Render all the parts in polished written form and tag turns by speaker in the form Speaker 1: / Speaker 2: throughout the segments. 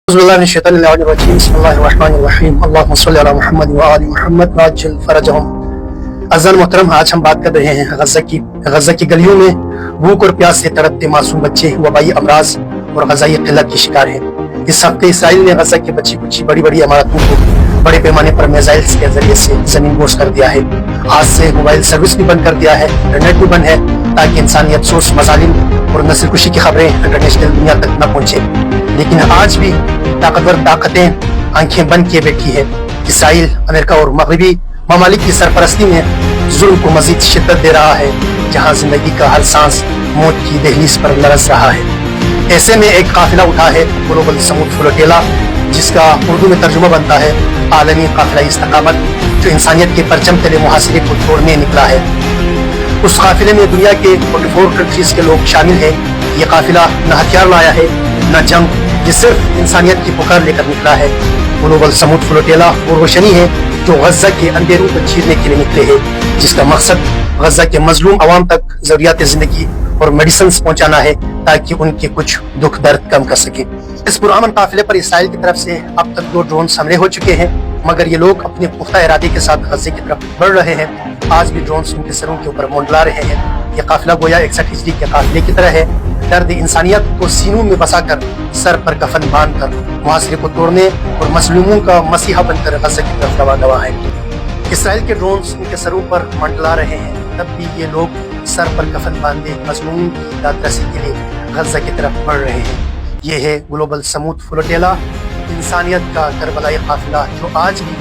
Speaker 1: بسم اللہ الرحمن الرحیم اللہم صلی علی محمد وآل محمد وعجل فرجہم۔ عزیزان محترم، آج ہم بات کر رہے ہیں غزہ کی گلیوں میں بھوک اور پیاس سے تڑپتے معصوم بچے وبائی امراض اور غذائی قلت کی شکار ہیں۔ اس ہفتے اسرائیل نے غزہ کی بچی بڑی بڑی عمارتوں کو بڑے پیمانے پر میزائلز کے ذریعے سے زمین بوس کر دیا ہے۔ آج سے موبائل سروس بھی بند کر دیا ہے، انٹرنیٹ بھی بند ہے تاکہ انسانیت سوز مظالم اور نسل کشی کی خبریں انٹرنیشنل دنیا تک نہ پہنچے۔ لیکن آج بھی طاقتور طاقتیں آنکھیں بند کیے بیٹھی ہے۔ اسرائیل، امریکہ اور مغربی ممالک کی سرپرستی میں ظلم کو مزید شدت دے رہا ہے، جہاں زندگی کا ہر سانس موت کی دہلیز پر لرز رہا ہے۔ ایسے میں ایک قافلہ اٹھا ہے، گلوبل سمود فلوٹیلا، جس کا اردو میں ترجمہ بنتا ہے عالمی قافلہ استقامت، جو انسانیت کے پرچم تلے محاصرے کو توڑنے نکلا ہے۔ اس قافلے میں دنیا کے 44 کنٹریز کے لوگ شامل ہیں۔ یہ قافلہ نہ ہتھیار لایا ہے نہ جنگ، یہ صرف انسانیت کی پکار لے کر نکلا ہے۔ گلوبل سمود فلوٹیلا وہ روشنی ہے جو غزہ کے اندھیروں کو چیرنے کے لیے نکلے ہیں، جس کا مقصد غزہ کے مظلوم عوام تک ضروریات زندگی اور میڈیسنز پہنچانا ہے تاکہ ان کے کچھ دکھ درد کم کر سکیں۔ اس پرامن قافلے پر اسرائیل کی طرف سے اب تک 2 ڈرونز حملے ہو چکے ہیں، مگر یہ لوگ اپنے پختہ ارادے کے ساتھ غزے کی طرف بڑھ رہے ہیں۔ آج بھی ڈرونز ان کے سروں کے اوپر منڈلا رہے ہیں۔ یہ قافلہ گویا 61 ہجری کے قافلے کی طرح ہے، درد انسانیت کو سینوں میں بسا کر، سر پر کفن باندھ کر، محاصرے کو توڑنے اور مظلوموں کا مسیحا بن کر غزہ کی طرف رواں ہے۔ اسرائیل کے ڈرونز ان کے سروں پر منڈلا رہے ہیں، تب بھی یہ لوگ سر پر کفن باندھے مظلوموں کی داد رسی کے لیے غزہ کی طرف بڑھ رہے ہیں۔ یہ ہے گلوبل سمود فلوٹیلا، انسانیت کا کربلائی قافلہ، جو آج بھی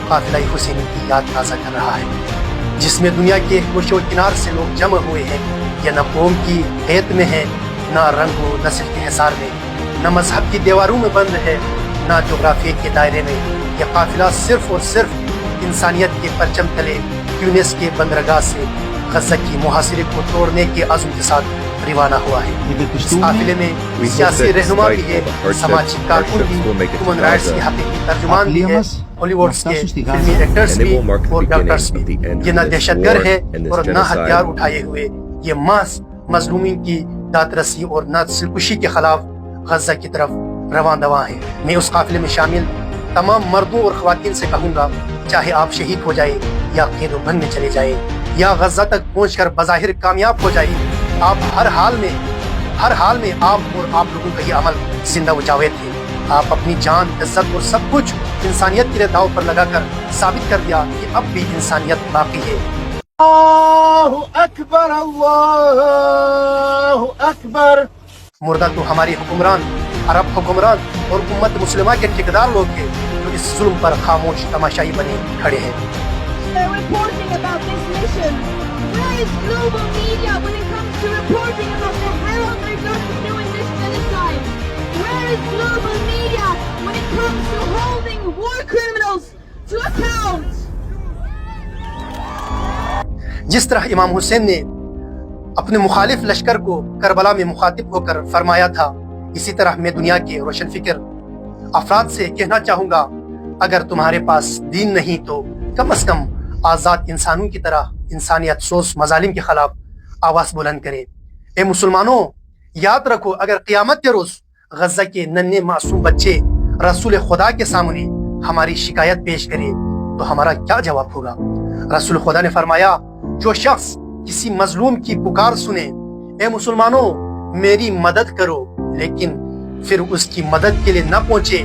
Speaker 1: قافلہ حسینی کی یاد تازہ کر رہا ہے، جس میں دنیا کے گوشے و کنار سے لوگ جمع ہوئے ہیں۔ یہ نہ قوم کی قید میں ہے، نہ رنگ و نسل کے حصار میں، نہ مذہب کی دیواروں میں بند ہے، نہ جغرافیے کے دائرے میں۔ یہ قافلہ صرف اور صرف انسانیت کے پرچم تلے یونس کے بندرگاہ سے غزہ کی محاصرے کو توڑنے کے عزم کے ساتھ روانہ ہوا ہے۔ اس قافلے میں سیاسی رہنما بھی ہے، سماجی کارکن بھی، ہیومن رائٹس کے حقیقی ترجمان بھی ہے، ہالی ووڈ کے فلمی ایکٹرز بھی اور ڈاکٹرز بھی۔ یہ نہ دہشت گرد ہے اور نہ ہتھیار اٹھائے ہوئے، یہ محض مظلومین کی داد رسی اور نسل کشی کے خلاف غزہ کی طرف رواں دواں ہے۔ میں اس قافلے میں شامل تمام مردوں اور خواتین سے کہوں گا، چاہے آپ شہید ہو جائے یا قید و بند میں چلے جائیں یا غزہ تک پہنچ کر بظاہر کامیاب ہو جائے، آپ ہر حال میں آپ اور آپ لوگوں کا یہ عمل زندہ و جاوید ہے۔ آپ اپنی جان، عزت اور سب کچھ انسانیت کے لیے داؤ پر لگا کر ثابت کر دیا کہ اب بھی انسانیت باقی ہے۔
Speaker 2: اللہ اکبر، اللہ اکبر۔
Speaker 1: مردہ تو ہماری حکمران، عرب حکمران اور امت مسلمہ کے ٹھیکیدار لوگ ہیں، جو اس ظلم پر خاموش تماشائی بنے کھڑے ہیں۔
Speaker 3: They're reporting about this mission. Where is global media when it comes to reporting about the hell they're going to do in this genocide? Where is global media when it comes to holding war criminals to account?
Speaker 1: جس طرح امام حسین نے اپنے مخالف لشکر کو کربلا میں مخاطب ہو کر فرمایا تھا، اسی طرح میں دنیا کے روشن فکر افراد سے کہنا چاہوں گا، اگر تمہارے پاس دین نہیں تو کم از کم آزاد انسانوں کی طرح انسانیت سوز مظالم کے خلاف آواز بلند کرے۔ اے مسلمانوں، یاد رکھو، اگر قیامت کے روز غزہ کے ننھے معصوم بچے رسول خدا کے سامنے ہماری شکایت پیش کرے تو ہمارا کیا جواب ہوگا؟ رسول خدا نے فرمایا، جو شخص کسی مظلوم کی پکار سنے، اے مسلمانوں میری مدد کرو، لیکن پھر اس کی مدد کے لیے نہ پہنچے،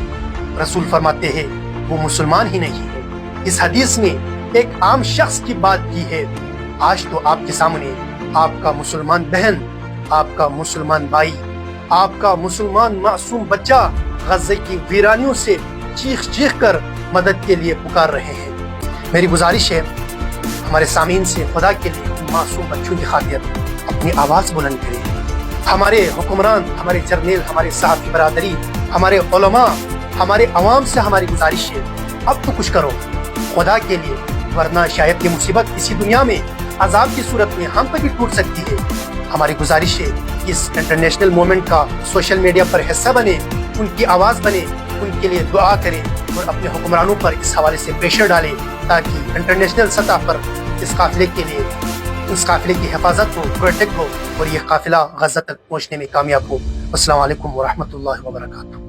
Speaker 1: رسول فرماتے ہیں وہ مسلمان ہی نہیں ہے۔ اس حدیث میں ایک عام شخص کی بات کی ہے۔ آج تو آپ کے سامنے آپ کا مسلمان بہن، آپ کا مسلمان بھائی، آپ کا مسلمان معصوم بچہ غزہ کی ویرانیوں سے چیخ کر مدد کے لیے پکار رہے ہیں۔ میری گزارش ہے ہمارے سامعین سے، خدا کے لیے ان معصوم بچوں کی خاطر اپنی آواز بلند کریں۔ ہمارے حکمران، ہمارے جرنیل، ہمارے صحافی برادری، ہمارے علماء، ہمارے عوام سے ہماری گزارش ہے، اب تو کچھ کرو خدا کے لیے، ورنہ شاید یہ مصیبت اسی دنیا میں عذاب کی صورت میں ہم پر بھی ٹوٹ سکتی ہے۔ ہماری گزارش ہے کہ اس انٹرنیشنل موومنٹ کا سوشل میڈیا پر حصہ بنے، ان کی آواز بنے، ان کے لیے دعا کریں اور اپنے حکمرانوں پر اس حوالے سے پریشر ڈالیں تاکہ انٹرنیشنل سطح پر اس قافلے کی حفاظت ہو، پروٹیکٹ ہو اور یہ قافلہ غزہ تک پہنچنے میں کامیاب ہو۔ السلام علیکم ورحمۃ اللہ وبرکاتہ۔